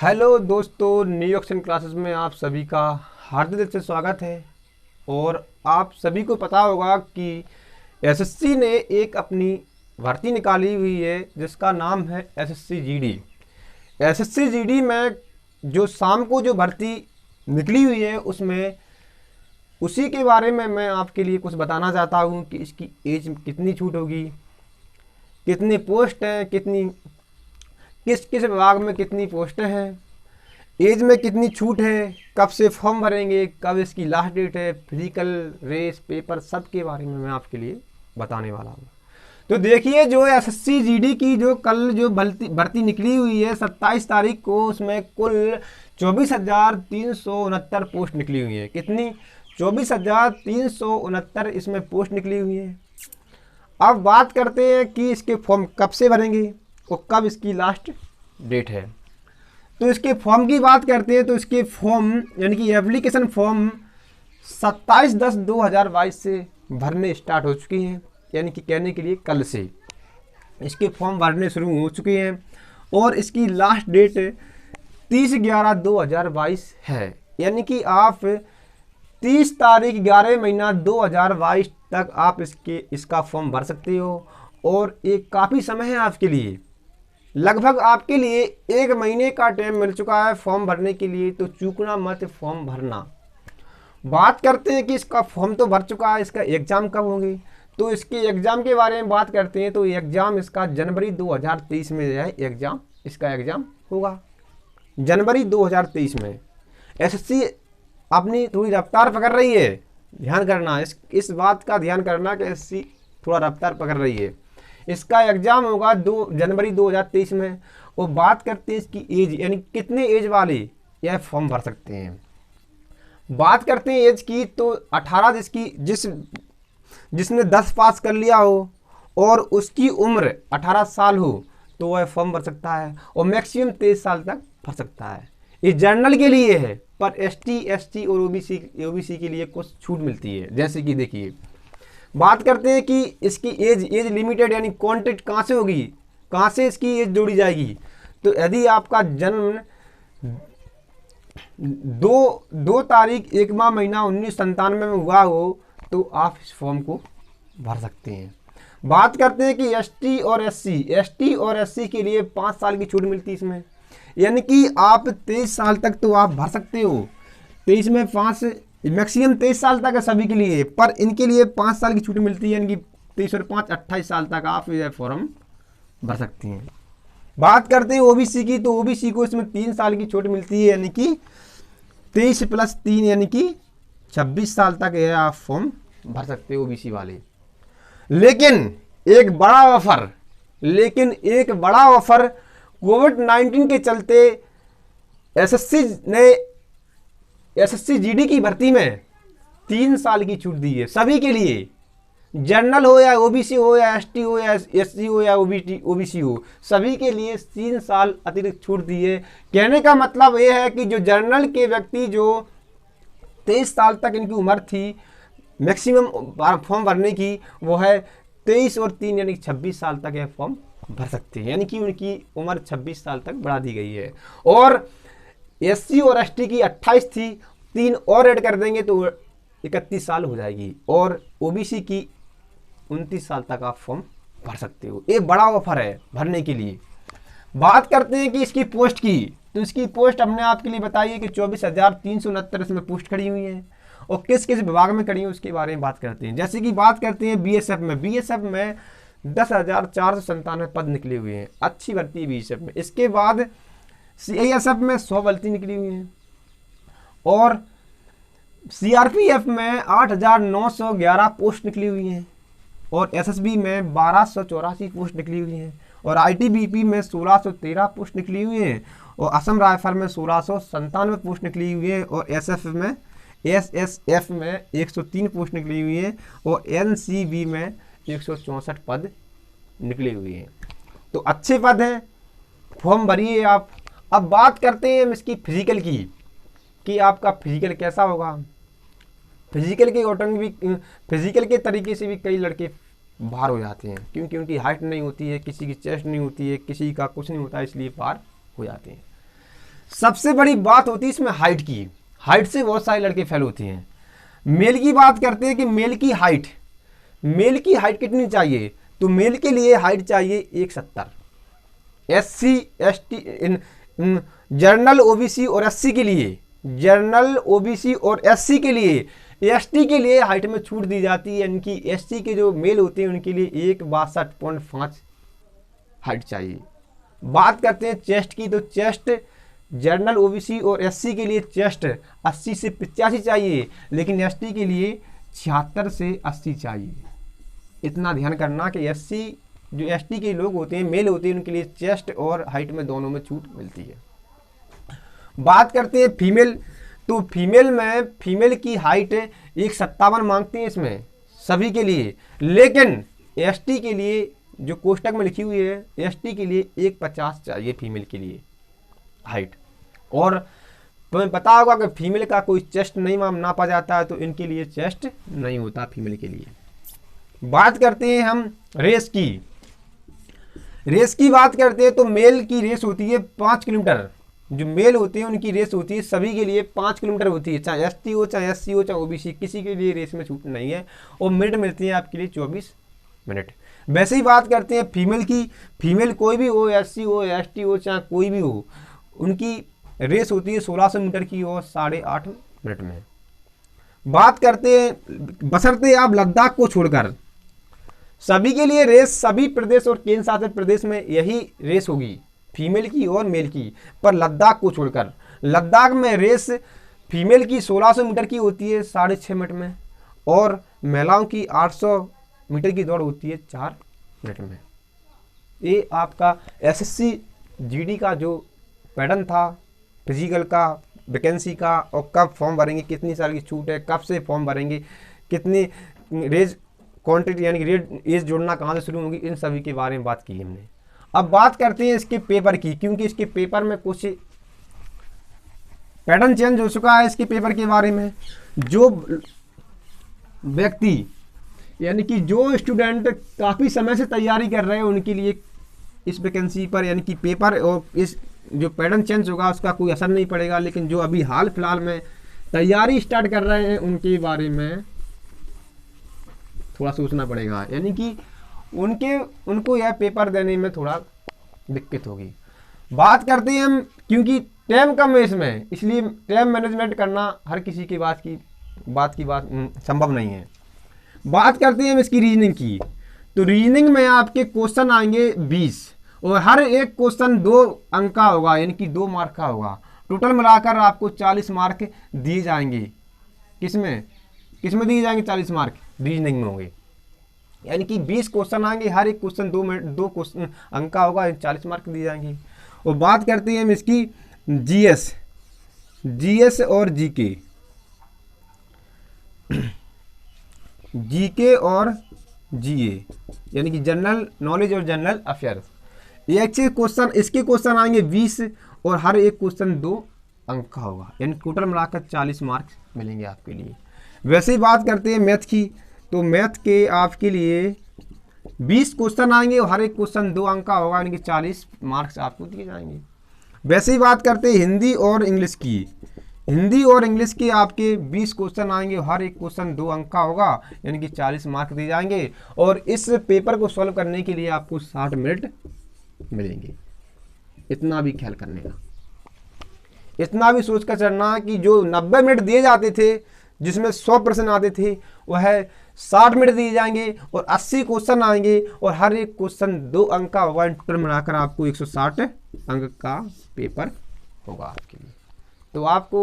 Hello दोस्तों, new auction classes में आप सभी का हार्दिक दिल से स्वागत है। और आप सभी को पता होगा कि एसएससी ने एक अपनी भर्ती निकाली हुई है जिसका नाम है एसएससी जीडी। एसएससी जीडी में जो शाम को जो भर्ती निकली हुई है उसमें उसी के बारे में मैं आपके लिए कुछ बताना चाहता हूँ कि इसकी एज कितनी छूट होगी, कितनी पोस्ट हैं, कितनी किस किस विभाग में कितनी पोस्टें हैं, एज में कितनी छूट है, कब से फॉर्म भरेंगे, कब इसकी लास्ट डेट है, फिजिकल, रेस, पेपर, सब के बारे में मैं आपके लिए बताने वाला हूँ। तो देखिए, जो एसएससी जीडी की जो कल जो भर्ती निकली हुई है 27 तारीख को, उसमें कुल 24,369 पोस्ट निकली हुई है। कितनी? 24,369 इसमें पोस्ट निकली हुई है। अब बात करते हैं कि इसके फॉर्म कब से भरेंगे और कब इसकी लास्ट डेट है। तो इसके फॉर्म की बात करते हैं तो इसके फॉर्म यानी कि एप्लीकेशन फॉर्म 27/10/2022 से भरने स्टार्ट हो चुकी हैं। यानी कि कहने के लिए कल से इसके फॉर्म भरने शुरू हो चुके हैं और इसकी लास्ट डेट 30/11/2022 है। यानी कि आप 30 तारीख 11 महीना 2022 तक आप इसका फॉर्म भर सकते हो। और एक काफ़ी समय है आपके लिए, लगभग आपके लिए 1 महीने का टाइम मिल चुका है फॉर्म भरने के लिए। तो चूकना मत फॉर्म भरना। बात करते हैं कि इसका फॉर्म तो भर चुका है, इसका एग्ज़ाम कब होंगे। तो इसके एग्ज़ाम के बारे में बात करते हैं तो एग्ज़ाम इसका जनवरी 2023 में है इसका एग्ज़ाम होगा जनवरी 2023 में। एसएससी अपनी थोड़ी रफ्तार पकड़ रही है, ध्यान करना, इस बात का ध्यान करना कि एसएससी थोड़ा रफ्तार पकड़ रही है। इसका एग्ज़ाम होगा 2 जनवरी 2023 में। और बात करते हैं इसकी एज, यानी कितने एज वाले यह फॉर्म भर सकते हैं। बात करते हैं एज की तो 18 जिसने 10 पास कर लिया हो और उसकी उम्र 18 साल हो तो वह फॉर्म भर सकता है और मैक्सिमम 23 साल तक भर सकता है। ये जनरल के लिए है, पर एसटी, एसटी और ओबीसी के लिए कुछ छूट मिलती है। जैसे कि देखिए, बात करते हैं कि इसकी एज लिमिटेड यानी कॉन्टेक्ट कहाँ से होगी, कहाँ से इसकी एज जोड़ी जाएगी। तो यदि आपका जन्म 2 तारीख 1 महीना 1997 में हुआ हो तो आप इस फॉर्म को भर सकते हैं। बात करते हैं कि एसटी और एससी के लिए 5 साल की छूट मिलती है इसमें। यानी कि आप 23 साल तक तो आप भर सकते हो। 23 में 5 मैक्सिमम 23 साल तक है सभी के लिए, पर इनके लिए 5 साल की छूट मिलती है। यानी कि 23 और 5 28 साल तक आप यह फॉर्म भर सकती हैं। बात करते हैं ओबीसी की, तो ओबीसी को इसमें 3 साल की छूट मिलती है। यानी कि 23 + 3 यानी कि 26 साल तक यह आप फॉर्म भर सकते हो ओबीसी वाले। लेकिन एक बड़ा ऑफर कोविड-19 के चलते एसएससी जीडी की भर्ती में 3 साल की छूट दी है सभी के लिए, जनरल हो या ओबीसी हो या एसटी हो या एससी हो या ओबीसी हो, सभी के लिए 3 साल अतिरिक्त छूट दी है। कहने का मतलब ये है कि जो जनरल के व्यक्ति जो 23 साल तक इनकी उम्र थी मैक्सिमम फॉर्म भरने की, वो है 23 और 3 यानी 26 साल तक यह फॉर्म भर सकते हैं। यानी कि उनकी उम्र 26 साल तक बढ़ा दी गई है। और एससी और एसटी की 28 थी, 3 और ऐड कर देंगे तो 31 साल हो जाएगी। और ओबीसी की 29 साल तक आप फॉर्म भर सकते हो। ये बड़ा ऑफर है भरने के लिए। बात करते हैं कि इसकी पोस्ट की, तो इसकी पोस्ट हमने आपके लिए बताई है कि 24,369 इसमें पोस्ट खड़ी हुई है। और किस किस विभाग में खड़ी है उसके बारे में बात करते हैं। जैसे कि बात करते हैं बीएसएफ में 10,497 पद निकले हुए हैं। अच्छी भर्ती है बीएसएफ में। इसके बाद सीआईएसएफ में 100 भर्ती निकली हुई हैं। और सीआरपीएफ में 8,911 पोस्ट निकली हुई हैं। और एसएसबी में 1,284 पोस्ट निकली हुई हैं। और आईटीबीपी में 1,613 पोस्ट निकली हुई हैं। और असम राइफल में 1,697 पोस्ट निकली हुई है। और एसएसएफ में 103 पोस्ट निकली हुई है। और एनसीबी में 164 पद निकले हुए हैं। तो अच्छे पद हैं, फॉर्म भरिए आप। अब बात करते हैं इसकी फिजिकल की कि आपका फिजिकल कैसा होगा। फिजिकल के तरीके से भी कई लड़के बाहर हो जाते हैं, क्योंकि उनकी हाइट नहीं होती है, किसी की चेस्ट नहीं होती है, किसी का कुछ नहीं होता है, इसलिए बाहर हो जाते हैं। सबसे बड़ी बात होती है इसमें हाइट की। हाइट से बहुत सारे लड़के फेल होते हैं। मेल की बात करते हैं कि मेल की हाइट कितनी चाहिए, तो मेल के लिए हाइट चाहिए 170। SC ST जनरल OBC और SC के लिए, जनरल OBC और SC के लिए, ST के लिए हाइट में छूट दी जाती है, यानी कि SC के जो मेल होते हैं उनके लिए 162.5 हाइट चाहिए। बात करते हैं चेस्ट की, तो चेस्ट जनरल OBC और SC के लिए चेस्ट 80 से 85 चाहिए, लेकिन ST के लिए 76 से 80 चाहिए। इतना ध्यान करना कि SC जो ST के लोग होते हैं, मेल होते हैं, उनके लिए चेस्ट और हाइट में दोनों में छूट मिलती है। बात करते हैं फीमेल, तो फीमेल की हाइट 157 मांगते हैं इसमें सभी के लिए, लेकिन ST के लिए जो कोष्टक में लिखी हुई है, ST के लिए 150 चाहिए फीमेल के लिए हाइट। और तुम्हें पता होगा कि फीमेल का कोई चेस्ट नहीं नापा जाता है, तो इनके लिए चेस्ट नहीं होता फीमेल के लिए। बात करते हैं हम रेस की बात करते हैं, तो मेल की रेस होती है 5 किलोमीटर। जो मेल होते हैं उनकी रेस होती है सभी के लिए 5 किलोमीटर होती है, चाहे ST हो, चाहे SC हो, चाहे OBC, किसी के लिए रेस में छूट नहीं है। और मिनट मिलती है आपके लिए 24 मिनट। वैसे ही बात करते हैं फीमेल की, फीमेल कोई भी हो, SC हो, ST हो, चाहे कोई भी हो, उनकी रेस होती है 1600 मीटर की और 8.5 मिनट में। बात करते हैं बशर्ते आप लद्दाख को छोड़कर सभी के लिए रेस, सभी प्रदेश और केंद्र शासित प्रदेश में यही रेस होगी, फीमेल की और मेल की, पर लद्दाख को छोड़कर। लद्दाख में रेस फीमेल की 1600 मीटर की होती है 6.5 मिनट में, और महिलाओं की 800 मीटर की दौड़ होती है 4 मिनट में। ये आपका SSC GD का जो पैटर्न था फिजिकल का, वैकेंसी का, और कब फॉर्म भरेंगे, कितनी साल की छूट है, कब से फॉर्म भरेंगे, कितनी रेज क्वांटिटी यानी रेड एज जोड़ना कहाँ से शुरू होगी, इन सभी के बारे में बात की हमने। अब बात करते हैं इसके पेपर की, क्योंकि इसके पेपर में कुछ पैटर्न चेंज हो चुका है इसके पेपर के बारे में। जो व्यक्ति यानी कि जो स्टूडेंट काफ़ी समय से तैयारी कर रहे हैं उनके लिए इस वैकेंसी पर यानी कि पेपर और इस जो पैटर्न चेंज होगा उसका कोई असर नहीं पड़ेगा, लेकिन जो अभी हाल फिलहाल में तैयारी स्टार्ट कर रहे हैं उनके बारे में थोड़ा सोचना पड़ेगा, यानी कि उनको यह पेपर देने में थोड़ा दिक्कत होगी। बात करते हैं हम, क्योंकि टाइम कम है इसमें, इसलिए टाइम मैनेजमेंट करना हर किसी की बात संभव नहीं है। बात करते हैं हम इसकी रीजनिंग की, तो रीजनिंग में आपके क्वेश्चन आएंगे 20 और हर एक क्वेश्चन 2 अंक का होगा, यानी कि 2 मार्क का होगा। टोटल मिलाकर आपको 40 मार्क दिए जाएंगे। किसमें दिए जाएंगे 40 मार्क? रीजनिंग में होंगे, यानी कि 20 क्वेश्चन आएंगे, हर एक क्वेश्चन 2 क्वेश्चन अंक का होगा, 40 मार्क दिए जाएंगे। और बात करते हैं हम इसकी जीएस और जीके और जीए, यानी कि जनरल नॉलेज और जनरल अफेयर्स। एक से क्वेश्चन, इसके क्वेश्चन आएंगे 20 और हर एक क्वेश्चन 2 अंक का होगा, यानी टोटल मिलाकर 40 मार्क्स मिलेंगे आपके लिए। वैसे ही बात करते हैं मैथ की, तो मैथ के आपके लिए 20 क्वेश्चन आएंगे और हर एक क्वेश्चन 2 अंक का होगा, यानी कि 40 मार्क्स आपको दिए जाएंगे। वैसे ही बात करते हैं हिंदी और इंग्लिश की, हिंदी और इंग्लिश के आपके 20 क्वेश्चन आएंगे और हर एक क्वेश्चन 2 अंक का होगा, यानी कि 40 मार्क्स दिए जाएंगे। और इस पेपर को सॉल्व करने के लिए आपको 60 मिनट मिलेंगे। इतना भी ख्याल करने का, इतना भी सोच कर चलना कि जो 90 मिनट दिए जाते थे जिसमें 100 प्रश्न आते थे वह 60 मिनट दिए जाएंगे और 80 क्वेश्चन आएंगे और हर एक क्वेश्चन 2 अंक का होगा। टोटल मिलाकर आपको 160 अंक का पेपर होगा आपके लिए। तो आपको